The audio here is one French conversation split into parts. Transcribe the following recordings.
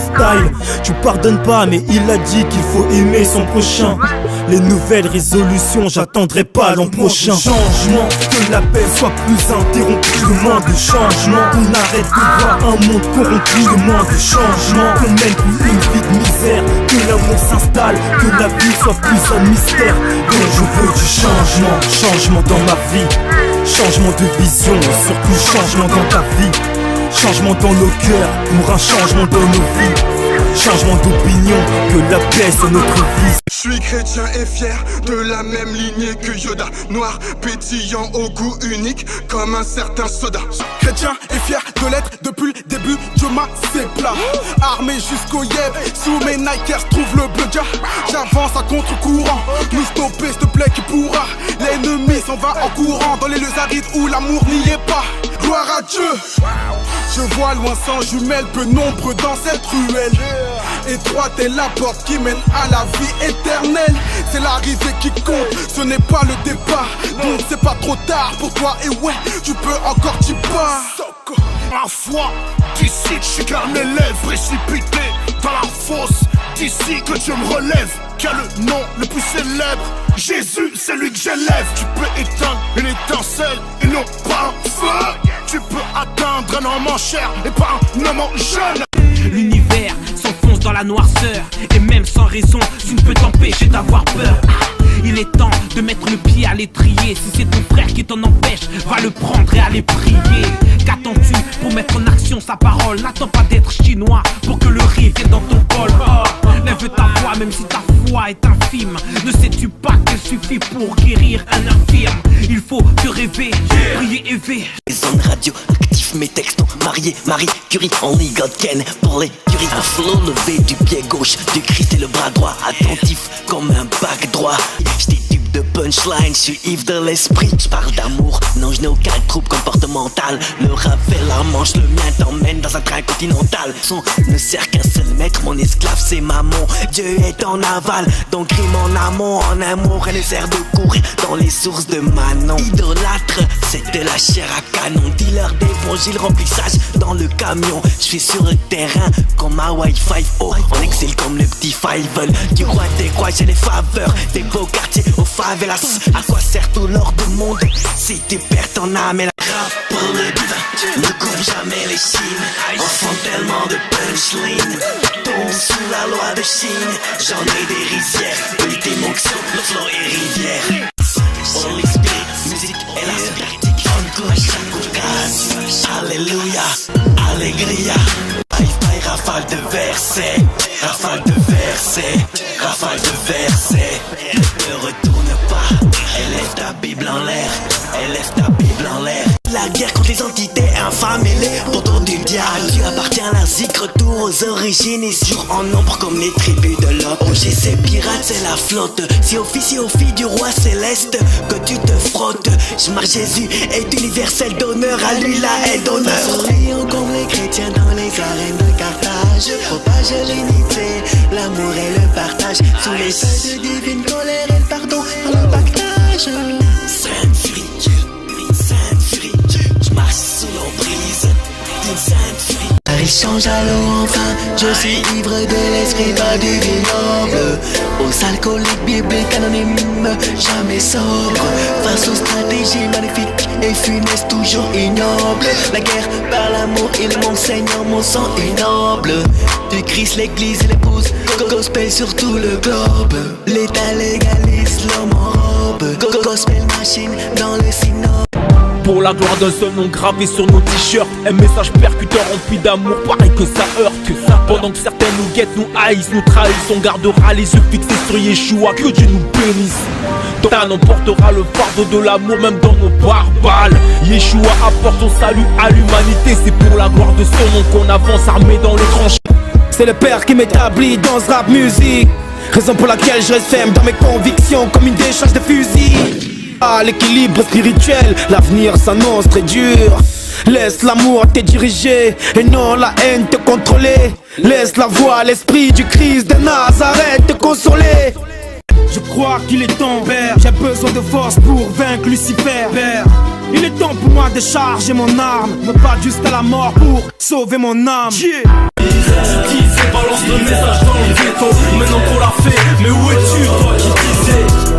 style. Tu pardonnes pas mais il a dit qu'il faut aimer son prochain. Les nouvelles résolutions, j'attendrai pas l'an prochain. Changement, que la paix soit plus interrompue. Je demande le changement, qu'on arrête de voir un monde corrompu. Je demande le changement, qu'on mène plus une vie de misère. Que l'amour s'installe, que la vie soit plus un mystère. Donc je veux du changement, changement dans ma vie. Changement de vision, et surtout changement dans ta vie. Changement dans nos cœurs, pour un changement dans nos vies. Changement d'opinion, que la paix soit notre vie. Je suis chrétien et fier de la même lignée que Yoda. Noir, pétillant au goût unique, comme un certain soda. Chrétien et fier de l'être depuis le début, Dieu m'a c'est plat. Armé jusqu'au yeb, sous mes Nikers trouve le bleu dia. J'avance à contre-courant, nous stopper s'il te plaît qui pourra. L'ennemi s'en va en courant, dans les lieux arides où l'amour n'y est pas. Gloire à Dieu. Je vois loin sans jumelles, peu nombreux dans cette ruelle. Étroite est la porte qui mène à la vie éternelle. C'est l'arrivée qui compte, ce n'est pas le départ. Donc c'est pas trop tard pour toi et ouais, tu peux encore t'y pas. Ma foi, d'ici je suis car mes lèvres précipité dans la fosse. D'ici que Dieu me relève, car le nom le plus célèbre, Jésus, c'est lui que j'élève. Tu peux éteindre une étincelle et non pas un feu. Tu peux atteindre un homme en chair et pas un homme en jeune. L'univers s'enfonce dans la noirceur, et même sans raison, tu ne peux t'empêcher d'avoir peur. Il est temps de mettre le pied à l'étrier. Si c'est ton frère qui t'en empêche, va le prendre et aller prier. Qu'attends-tu pour mettre en action sa parole? N'attends pas d'être chinois pour que le riz vienne dans ton bol. Oh, lève ta voix même si ta foi est infime. Ne sais-tu pas qu'elle suffit pour guérir un infirme? Il faut que rêver, prier et veiller. Les ondes radioactifs, mes textos mariés, Marie Curie, Henri Godken pour les curies. Un flow levé du pied gauche, du Christ et le bras droit, attentif comme un bac droit. J't'ai tube de punchline, j'suis ivre de l'esprit. J'parle d'amour, non je n'ai aucun trouble comportemental. Le rap fait la manche, le mien t'emmène dans un train continental. Son ne sert qu'un seul maître, mon esclave c'est maman. Dieu est en aval, donc rime en amont. En amour, elle sert de courir dans les sources de Manon. Idolâtre, c'est de la chair à canon. Dealer d'évangile, remplissage dans le camion. J'suis sur le terrain comme un Wi-Fi. Oh, on excelle comme le petit Fivel. Du roi des rois, j'ai les faveurs des beaux quartiers aux favelas. À quoi sert tout l'or du monde si tu perds ton âme? Et la rap pour le divin ne coupe jamais les chines. Enfant tellement de punchline, tombe sous la loi de Chine. J'en ai des rizières, petit mon sur le flow et rivière. Holy Spirit, musique et la pratique. On court chaque coup de gaz. Alléluia, Allegria. Bye, rafale de versets, rafale de versets, rafale de versets. Ne retourne pas, élève ta Bible en l'air, élève ta Bible en l'air. La guerre contre les entités infâmes et les poteaux du diable. Tu appartiens à la zik, retour aux origines et sur en nombre comme les tribus de l'Op. OGC pirate, c'est la flotte. Si officier aux filles du roi céleste que tu te frottes. J'marche Jésus est universel d'honneur, à lui la haie d'honneur. Sourions comme les chrétiens dans les arènes de Carthage. Propage l'unité, l'amour et le partage. Sous les feux de divine colère et le pardon dans le pactage. Sainte furie, Sainte furie, j'marche sous l'emprise d'une sainte furie. Il change à l'eau enfin, je suis ivre de l'esprit, pas du vignoble. Aux alcooliques bibliques anonymes, jamais sobre. Face aux stratégies magnifiques et funestes, toujours ignobles. La guerre par l'amour, il m'enseigne mon sang ignoble. Du Christ, l'église et l'épouse, gospel sur tout le globe. L'État légalise l'homme en robe, gospel machine dans le synopsis. Pour la gloire d'un seul nom gravé sur nos t-shirts, un message percuteur rempli d'amour, pareil que ça heurte. Pendant que certains nous guettent, nous haïssent, nous trahissent, on gardera les yeux fixés sur Yeshua, que Dieu nous bénisse. Ton emportera le fardeau de l'amour même dans nos barbales. Yeshua apporte son salut à l'humanité, c'est pour la gloire de son nom qu'on avance armé dans les tranchées. C'est le Père qui m'établit dans ce rap musique, raison pour laquelle je reste ferme dans mes convictions comme une décharge de fusil. Ah, l'équilibre spirituel, l'avenir s'annonce très dur. Laisse l'amour te diriger et non la haine te contrôler. Laisse la voix, l'esprit du Christ de Nazareth te consoler. Je crois qu'il est temps, Père. J'ai besoin de force pour vaincre Lucifer, Père. Il est temps pour moi de charger mon arme, me battre jusqu'à la mort pour sauver mon âme. le message dans le ghetto. Maintenant qu'on l'a fait, mais où es-tu toi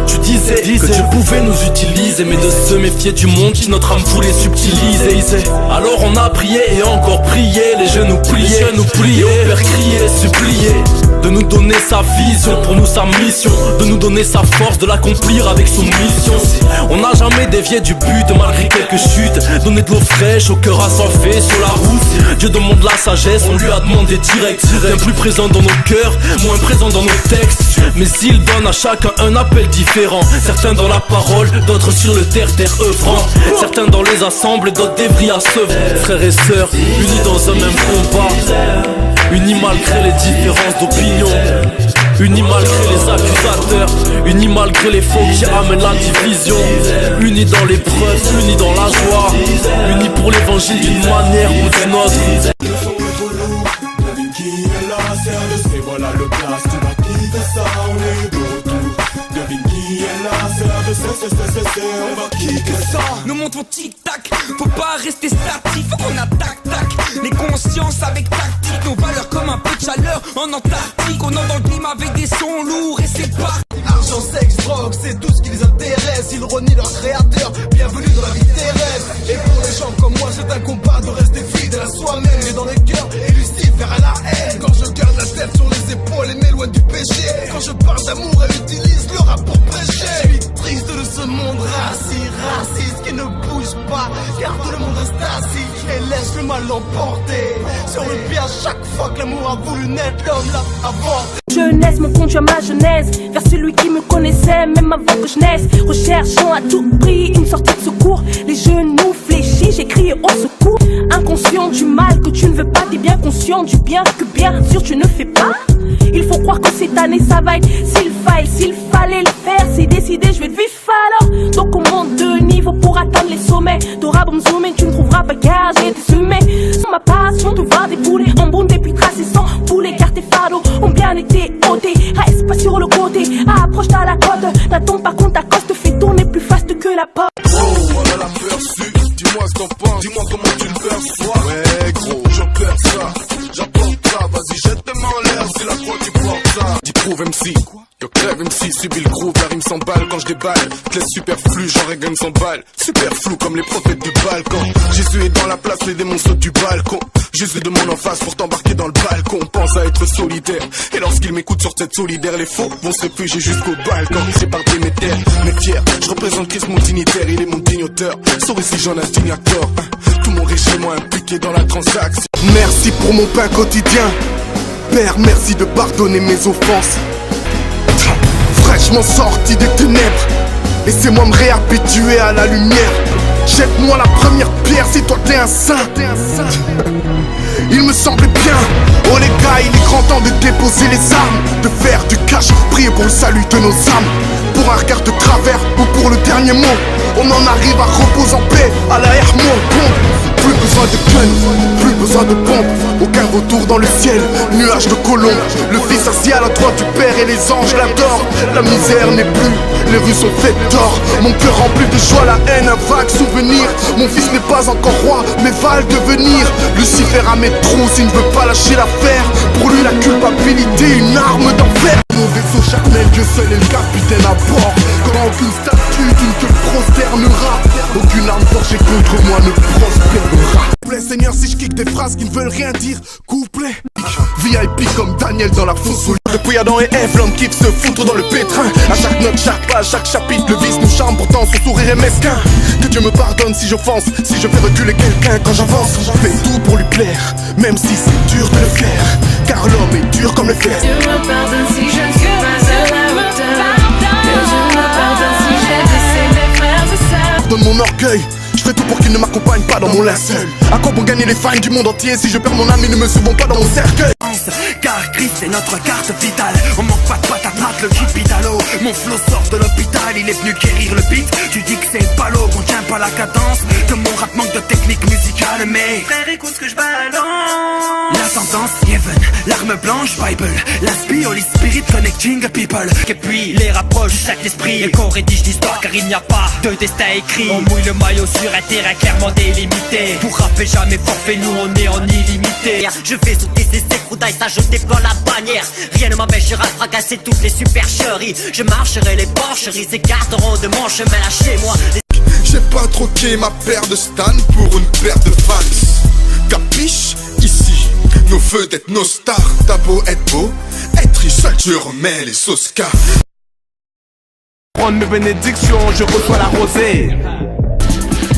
qui disais que Dieu pouvait nous utiliser, mais de se méfier du monde qui notre âme voulait subtiliser. Alors on a prié et encore prié, les genoux pliés, et au Père criait, suppliait de nous donner sa vision, pour nous sa mission, de nous donner sa force, de l'accomplir avec son mission. On n'a jamais dévié du but malgré quelques chutes, donner de l'eau fraîche au cœur assoiffé sur la route. Dieu demande la sagesse, on lui a demandé direct, bien plus présent dans nos cœurs, moins présent dans nos textes. Mais il donne à chacun un appel différent, certains dans la parole, d'autres sur le terre-terre œuvrant, certains dans les assemblées, d'autres des vrilles à s'œuvrer. Frères et sœurs, unis dans un même combat, unis malgré les différences d'opinion, unis malgré les accusateurs, unis malgré les faux qui amènent la division, unis dans l'épreuve, unis dans la joie, unis pour l'évangile d'une manière ou d'une autre. Voilà le place, tu m'as quitté ça, on est de retour. Devine qui est là, c'est l'heure de cesser, on va kicker ça. Nous montrons tic-tac, faut pas rester statique, faut qu'on attaque, tac. Les consciences avec tactique, nos valeurs comme un peu de chaleur en Antarctique. On entre dans le climat avec des sons lourds et c'est parti. Argent, sexe, drogue, c'est tout ce qui les intéresse. Ils renient leur créateur, bienvenue dans la vie terrestre. Et pour les gens comme moi, c'est un combat de rester fidèle à soi-même. Et dans le cœur, et Lucifer à la haine. Quand je garde la tête sur les épaules et m'éloigne du péché. Quand je parle d'amour, elle utilise le rap pour prêcher. Je suis triste de ce monde raciste qui ne bouge pas. Car tout le monde reste assis et laisse le mal l'emporter. Sur le pied à chaque fois que l'amour a voulu naître, l'homme l'a avorté. Jeunesse me conduit à ma jeunesse, vers celui qui me connaissait même avant que je naisse. Recherchant à tout prix une sortie de secours. Les genoux fléchis, j'ai crié au secours. Inconscient du mal que tu ne veux pas, t'es bien conscient du bien que bien sûr tu ne fais pas. Il faut croire que cette année ça va être s'il fallait le faire, c'est décidé, je vais te vivre alors. Donc on monte de niveau pour atteindre les sommets. T'auras beau me zoomer, tu ne trouveras pas car j'ai été semé. Ma passion te voir débouler en bonde depuis tracé sans bouler car tes fardeaux ont bien été ôtés. Reste pas sur le côté, approche-toi à la côte. N'attends pas qu'on t'accoste, te fait tourner plus fast que la pop. Gros, on a l'aperçu, dis-moi ce t'en penses, dis-moi comment tu le perçois. Ouais gros, je perds ça, j'apporte ça, vas-y jette-moi en l'air si la croix tu portes ça. Dis prouve MC, que crève MC, subit le groove, la rime s'emballe quand je déballe. Te laisse superflu, genre Reagan s'emballe. Super flou comme les prophètes du balcon. Jésus est dans la place, les démons sautent du balcon. Jésus demande en face pour t'embarquer dans le balcon. Pense à être solitaire, et lorsqu'il m'écoute sur cette solidaire, les faux vont se réfugier jusqu'au balcon. C'est par mes terres, mais fier, je représente Christ mon dignitaire, il est mon digne auteur. Sauvé si j'en indigne acteur, tout mon régiment impliqué dans la transaction. Merci pour mon pain quotidien. Père, merci de pardonner mes offenses. Fraîchement sorti des ténèbres, laissez-moi me réhabituer à la lumière. Jette-moi la première pierre si toi t'es un saint. Il me semblait bien, oh les gars, il est grand temps de déposer les armes, de faire du cash, prier pour le salut de nos âmes. Pour un regard de travers ou pour le dernier mot, on en arrive à reposer en paix, à la Hermont. Plus besoin de gun, plus besoin de pompe, aucun retour dans le ciel, nuage de colombe. Le fils assis à la droite du père et les anges l'adorent. La misère n'est plus, les rues sont faites d'or. Mon cœur rempli de joie, la haine, un vague souvenir. Mon fils n'est pas encore roi, mais va le devenir. Lucifer à mes trousses, il ne veut pas lâcher l'affaire. Pour lui la culpabilité, une arme d'enfer. Mon vaisseau charnel, Dieu seul est le capitaine à bord. Quand aucune statue d'une te prosternera, aucune arme forgée contre moi ne prospérera. Couplet, Seigneur, si je kick des phrases qui ne veulent rien dire, couplet. VIP comme Daniel dans la fosse. Depuis Adam et Ève, l'homme quitte se foutre dans le pétrin. À chaque note, chaque page, chaque chapitre, le vice nous charme, pourtant son sourire est mesquin. Que Dieu me pardonne si j'offense, si je fais reculer quelqu'un quand j'avance. Je fais tout pour lui plaire, même si c'est dur de le faire, car l'homme est dur comme le fer. Dieu me pardonne si je ne suis pas à la hauteur. Que Dieu me pardonne si j'ai blessé mes frères et sœurs. Donne mon orgueil, je fais tout pour qu'il ne m'accompagne pas dans mon linceul. À quoi bon gagner les fans du monde entier si je perds mon âme, ils ne me suivront pas dans mon cercueil. Car Christ est notre carte vitale. On manque pas de patate, mate le kipitalo. Mon flow sort de l'hôpital, il est venu guérir le beat. Tu dis que c'est le ballot, qu'on tient pas la cadence, que mon rap manque de technique musicale. Mais frère, écoute ce que je balance. La tendance, Yeven, l'arme blanche, Bible. L'inspire, Holy Spirit, connecting people. Et puis les rapproche du Saint-Esprit. Et qu'on rédige l'histoire car il n'y a pas de destin écrit. On mouille le maillot sur un terrain clairement délimité. Pour rapper jamais forfait, nous on est en illimité. Je fais sauter ces écroudailles, ça je déploie la bannière. Rien ne m'empêchera de fracasser toutes les supercheries. Je marcherai les porcheries, s'écarteront de mon chemin là chez moi. J'ai pas troqué ma paire de Stan pour une paire de Vans. Capiche, ici, nos vedettes, nos stars. T'as beau, être riche, seul je remets les Oscars. Prendre mes bénédictions, je reçois la rosée.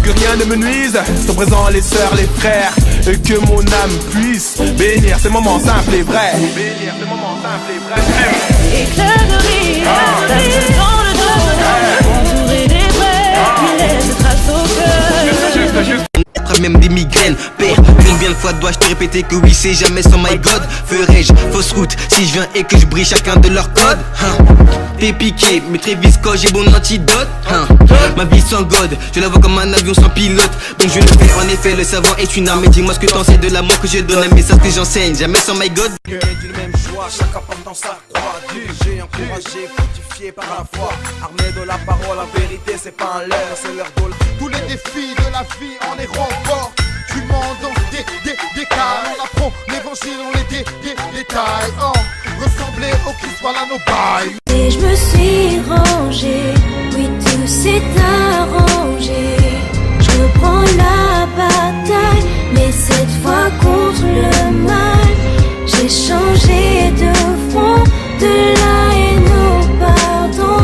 Que rien ne me nuise, sont présents les sœurs, les frères. Et que mon âme puisse bénir ces moments simples et vrais. Bénir ces moments simples et vrais. Éclair de rire, ta gueule dans le dos. Entouré des vrais, qui laisse trace au cœur. Même des migraines, père, combien de fois dois-je te répéter que oui c'est jamais sans my god. Ferais-je fausse route si je viens et que je brille chacun de leurs codes, T'es piqué, mais très visco, j'ai bon antidote, Ma vie sans god, je la vois comme un avion sans pilote. Donc je le fais en effet, le savoir est une arme. Et dis-moi ce que t'en sais de l'amour que je donne, un message que j'enseigne, jamais sans my god. D'une même joie, chacun porte dans sa croix. J'ai encouragé, fortifié par la foi. Armé de la parole, la vérité c'est pas un leurre, c'est leur goal. Tous les défis de la vie en est renfort. Tu m'en donnes des cas. On apprend l'évangile, on les détails. Ressembler au Christ, voilà nos bails. Et je me suis rangé, oui tout s'est arrangé. Je reprends la bataille, mais cette fois contre le mal. J'ai changé de front, de la haine au pardon.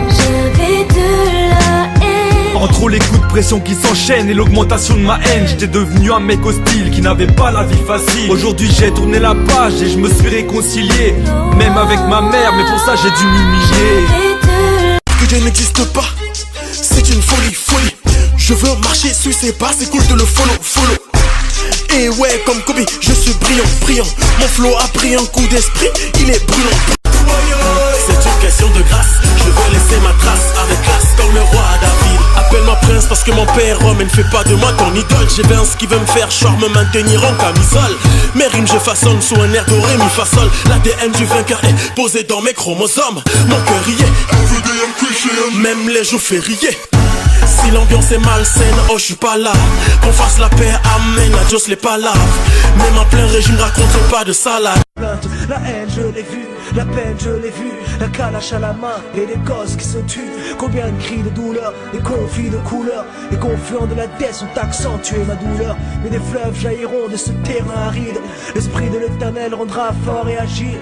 J'avais de la haine. Entre les coups de pression qui s'enchaînent et l'augmentation de ma haine, j'étais devenu un mec hostile qui n'avait pas la vie facile. Aujourd'hui j'ai tourné la page et je me suis réconcilié, même avec ma mère, mais pour ça j'ai dû m'humilier. Que Dieu n'existe pas, c'est une folie. Je veux marcher sur ses pas, c'est cool de le follow. Et ouais, comme Kobe, je suis brillant. Mon flow a pris un coup d'esprit, il est brûlant. C'est une question de grâce, je veux laisser ma trace avec classe comme le roi David. Appelle-moi prince parce que mon père homme et ne fait pas de moi ton idole. J'ai bien ce qui veut me faire genre me maintenir en camisole. Mes rimes je façonne sous un air doré mi fa sol. L'ADN du vainqueur est posé dans mes chromosomes. Mon cœur y est, même les jours fériés. Si l'ambiance est malsaine, oh je suis pas là. Qu'on fasse la paix, amen, adios les palabres. Même en plein régime, raconte pas de salade. La haine je l'ai vue, la peine je l'ai vue. La calache à la main et les gosses qui se tuent. Combien de cris de douleur, des conflits de couleurs. Les confluents de la dette ont accentué ma douleur. Mais des fleuves jailliront de ce terrain aride. L'esprit de l'éternel rendra fort et agile.